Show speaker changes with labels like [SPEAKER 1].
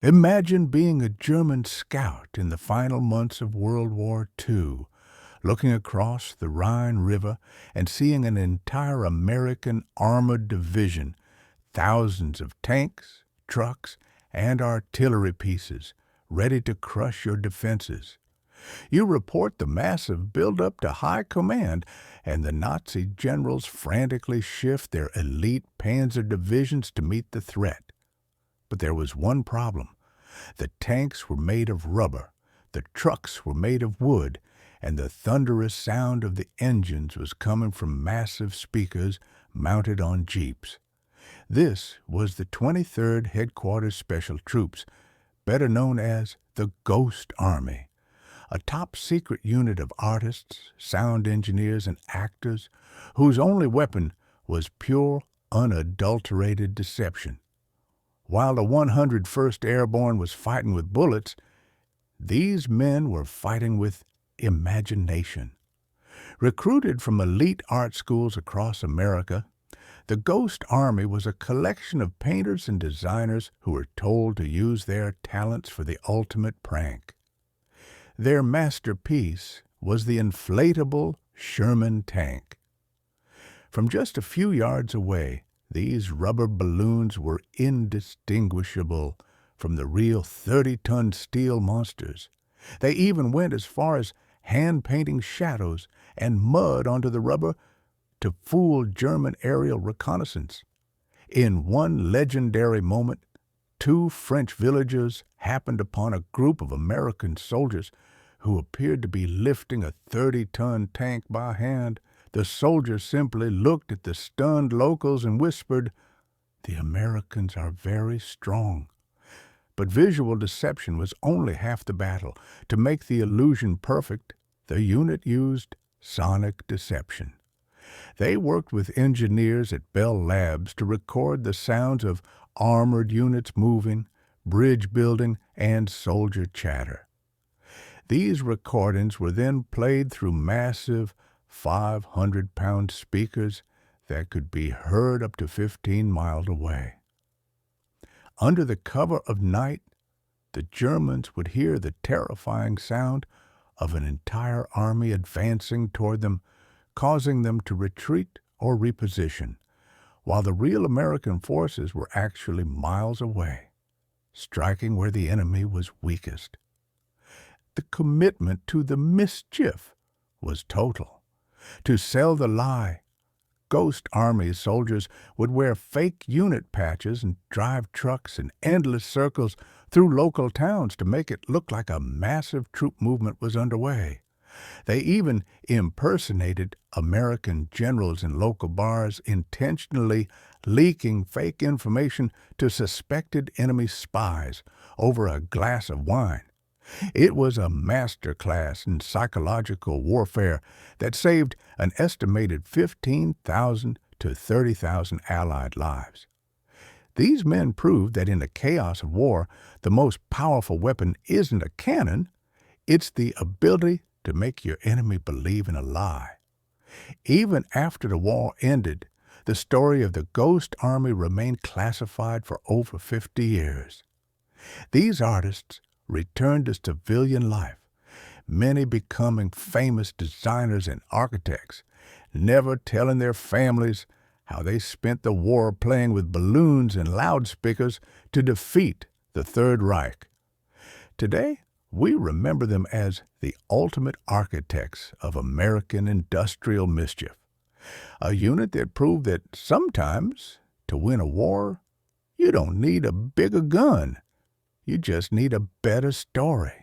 [SPEAKER 1] Imagine being a German scout in the final months of World War II, looking across the Rhine River and seeing an entire American armored division, thousands of tanks, trucks, and artillery pieces ready to crush your defenses. You report the massive buildup to high command, and the Nazi generals frantically shift their elite panzer divisions to meet the threat. But there was one problem. The tanks were made of rubber, the trucks were made of wood, and the thunderous sound of the engines was coming from massive speakers mounted on jeeps. This was the 23rd Headquarters Special Troops, better known as the Ghost Army, a top-secret unit of artists, sound engineers, and actors whose only weapon was pure, unadulterated deception. While the 101st Airborne was fighting with bullets, these men were fighting with imagination. Recruited from elite art schools across America, the Ghost Army was a collection of painters and designers who were told to use their talents for the ultimate prank. Their masterpiece was the inflatable Sherman tank. From just a few yards away, these rubber balloons were indistinguishable from the real 30-ton steel monsters. They even went as far as hand-painting shadows and mud onto the rubber to fool German aerial reconnaissance. In one legendary moment, 2 French villagers happened upon a group of American soldiers who appeared to be lifting a 30-ton tank by hand. The soldiers simply looked at the stunned locals and whispered, "The Americans are very strong." But visual deception was only half the battle. To make the illusion perfect, the unit used sonic deception. They worked with engineers at Bell Labs to record the sounds of armored units moving, bridge building, and soldier chatter. These recordings were then played through massive 500-pound speakers that could be heard up to 15 miles away. Under the cover of night, the Germans would hear the terrifying sound of an entire army advancing toward them, causing them to retreat or reposition, while the real American forces were actually miles away, striking where the enemy was weakest. The commitment to the mischief was total. To sell the lie, Ghost Army soldiers would wear fake unit patches and drive trucks in endless circles through local towns to make it look like a massive troop movement was underway. They even impersonated American generals in local bars, intentionally leaking fake information to suspected enemy spies over a glass of wine. It was a masterclass in psychological warfare that saved an estimated 15,000 to 30,000 Allied lives. These men proved that in the chaos of war, the most powerful weapon isn't a cannon, it's the ability to make your enemy believe in a lie. Even after the war ended, the story of the Ghost Army remained classified for over 50 years. These artists returned to civilian life, many becoming famous designers and architects, never telling their families how they spent the war playing with balloons and loudspeakers to defeat the Third Reich. Today, we remember them as the ultimate architects of American industrial mischief, a unit that proved that sometimes, to win a war, you don't need a bigger gun. You just need a better story.